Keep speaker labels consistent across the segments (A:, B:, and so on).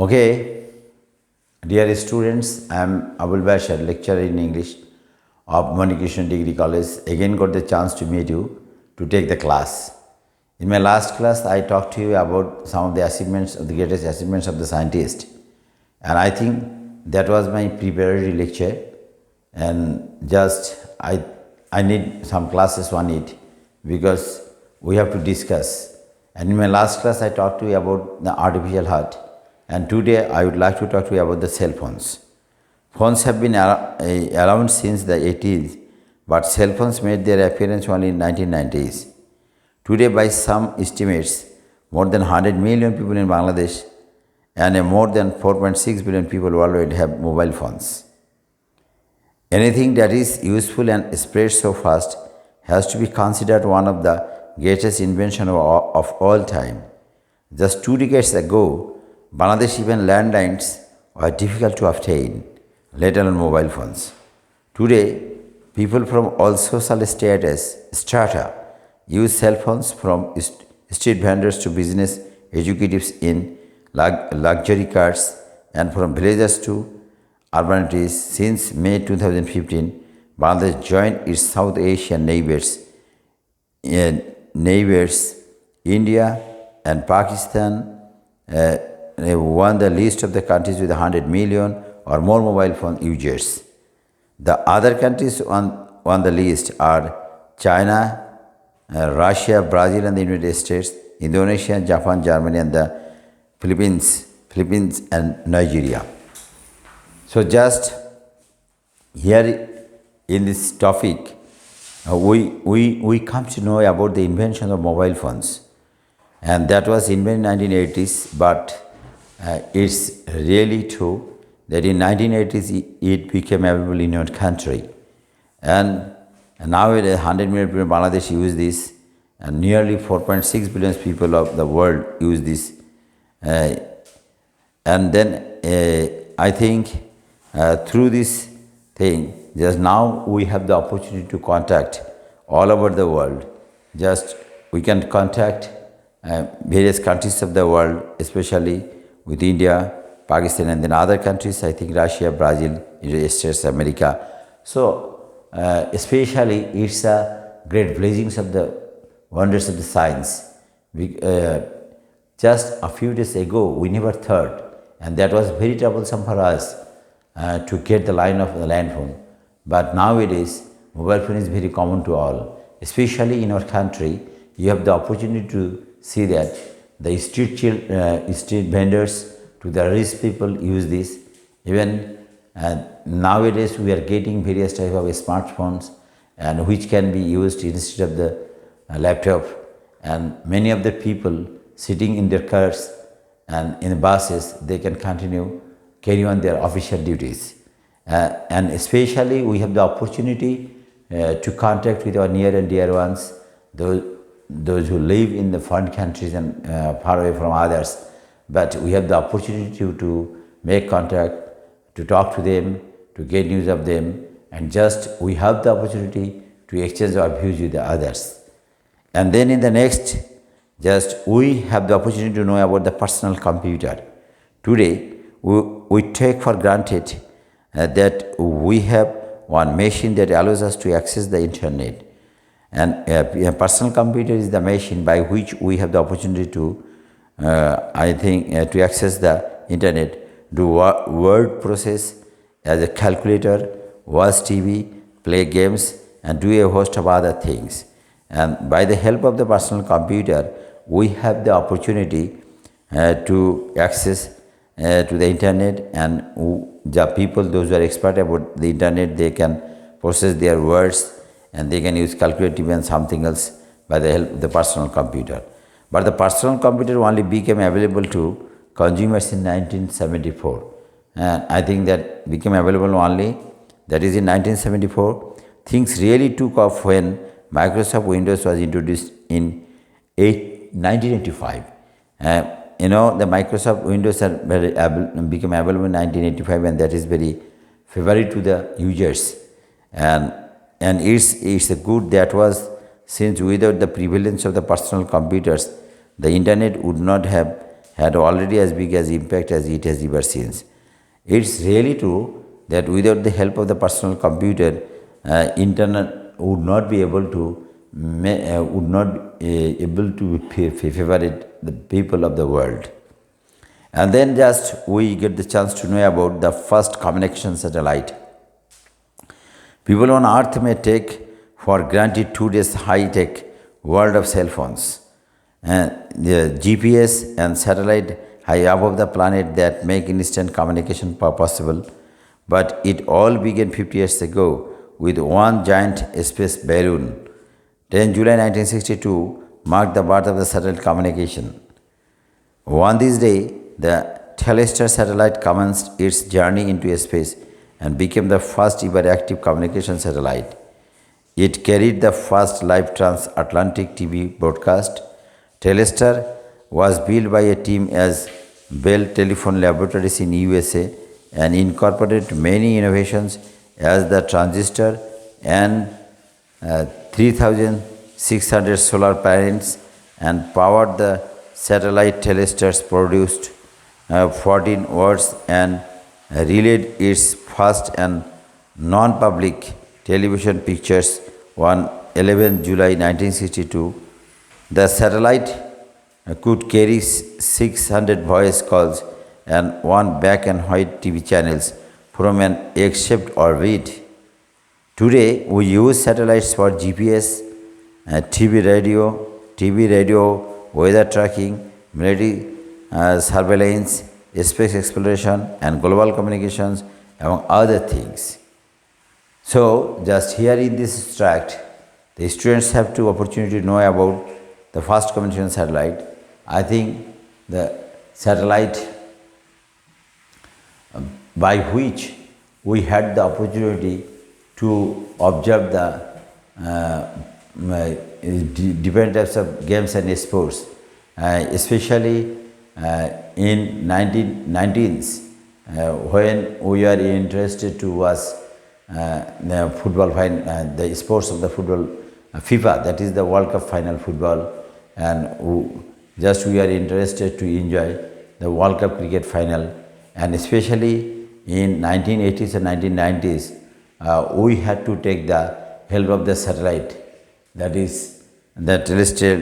A: Okay, dear students, I am Abul Bashar, lecturer in English of Manikrishan Degree College. Again, got the chance to meet you to take the class. In my last class, I talked to you about some of the achievements of the greatest achievements of the scientist, and I think that was my preparatory lecture. And just I need some classes on it because we have to discuss. And in my last class, I talked to you about the artificial heart. And today I would like to talk to you about the cell phones. Phones have been around since the 80s, but cell phones made their appearance only in 1990s. Today, by some estimates, more than 100 million people in Bangladesh and more than 4.6 billion people worldwide have mobile phones. Anything that is useful and spreads so fast has to be considered one of the greatest inventions of all time. Just 2 decades ago, Bangladesh even landlines were difficult to obtain, let alone mobile phones. Today, people from all social strata use cell phones from street vendors to business executives in luxury cars and from villagers to urbanities. Since May 2015, Bangladesh joined its South Asian neighbors India and Pakistan won the list of the countries with 100 million or more mobile phone users. The other countries on the list are China, Russia, Brazil, and the United States, Indonesia, Japan, Germany, and the Philippines and Nigeria. So just here in this topic, we come to know about the invention of mobile phones, and that was invented in 1980s. But it's really true that in 1980s it became available in your country, and nowadays 100 million people in Bangladesh use this, and nearly 4.6 billion people of the world use this. And then I think through this thing, just now we have the opportunity to contact all over the world. Just we can contact various countries of the world, especially with India, Pakistan, and then other countries, I think Russia, Brazil, United States, America. So especially it's a great blessings of the wonders of the science. Just a few days ago, we never thought, and that was very troublesome for us to get the line of the land phone. But nowadays, mobile phone is very common to all. Especially in our country, you have the opportunity to see that the street vendors to the rich people use this. Even nowadays, we are getting various type of smartphones, and which can be used instead of the laptop. And many of the people sitting in their cars and in buses, they can continue carry on their official duties. And especially we have the opportunity to contact with our near and dear ones, those who live in the foreign countries and far away from others. But we have the opportunity to make contact, to talk to them, to get news of them, and just we have the opportunity to exchange our views with the others. And then in the next, just we have the opportunity to know about the personal computer. Today, we take for granted that we have one machine that allows us to access the internet. And a personal computer is the machine by which we have the opportunity to, to access the internet, do word process as a calculator, watch TV, play games, and do a host of other things. And by the help of the personal computer, we have the opportunity to access to the internet, and the people, those who are expert about the internet, they can process their words and they can use calculator and something else by the help of the personal computer. But the personal computer only became available to consumers in 1974. And I think that became available only, that is in 1974. Things really took off when Microsoft Windows was introduced in 1985. The Microsoft Windows became available in 1985, and that is very favorable to the users. And it's a good that was, since without the prevalence of the personal computers, the internet would not have had already as big as impact as it has ever since. It's really true that without the help of the personal computer, internet would not be able to would not be able to favorite the people of the world. And then just we get the chance to know about the first communication satellite. People on Earth may take for granted today's high-tech world of cell phones, the GPS and satellite high above the planet that make instant communication possible. But it all began 50 years ago with one giant space balloon. 10 July 1962 marked the birth of the satellite communication. On this day, the Telestar satellite commenced its journey into space and became the first ever active communication satellite. It carried the first live transatlantic TV broadcast. Telestar was built by a team as Bell Telephone Laboratories in USA and incorporated many innovations as the transistor and 3,600 solar panels and powered the satellite. Telestars produced 14 words and relayed its first and non-public television pictures on 11 July 1962. The satellite could carry 600 voice calls and one black and white TV channels from an egg-shaped orbit. Today, we use satellites for GPS, TV radio, weather tracking, military surveillance, space exploration, and global communications, among other things. So, just here in this extract, the students have to opportunity to know about the first communication satellite. I think the satellite by which we had the opportunity to observe the different types of games and sports, especially in 1990s when we are interested to watch the football the sports of the football FIFA, that is the World Cup final football, and we are interested to enjoy the World Cup cricket final, and especially in 1980s and 1990s we had to take the help of the satellite, that is the terrestrial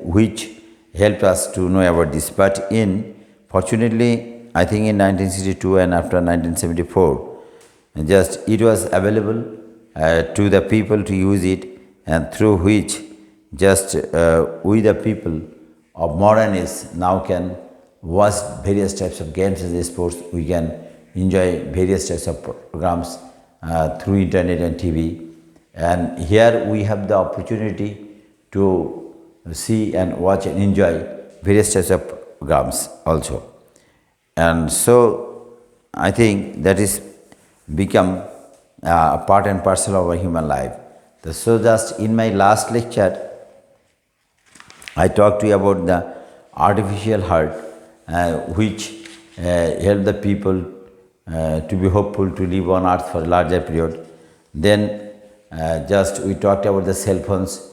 A: which helped us to know about this. But fortunately, I think in 1962 and after 1974, just it was available to the people to use it, and through which just we the people of modern age now can watch various types of games and sports. We can enjoy various types of programs through internet and TV. And here we have the opportunity to see and watch and enjoy various types of programs also. And so I think that is become a part and parcel of our human life. So just in my last lecture, I talked to you about the artificial heart, which help the people to be hopeful to live on earth for a larger period. Then just we talked about the cell phones,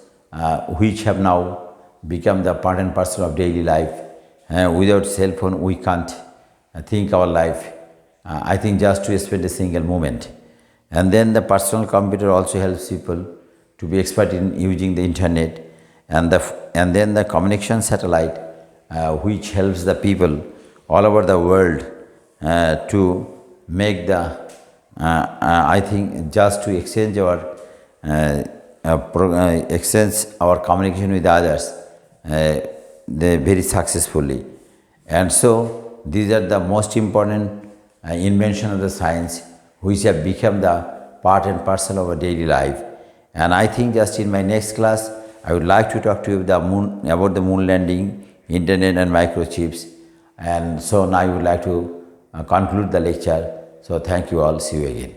A: which have now become the part and parcel of daily life. Without cell phone, we can't think our life. I think just to spend a single moment. And then the personal computer also helps people to be expert in using the internet, and then the communication satellite, which helps the people all over the world to make the I think just to exchange our communication with others very successfully. And so these are the most important invention of the science, which have become the part and parcel of our daily life. And I think just in my next class, I would like to talk to you about the moon landing, internet and microchips. And so now I would like to conclude the lecture. So thank you all. See you again.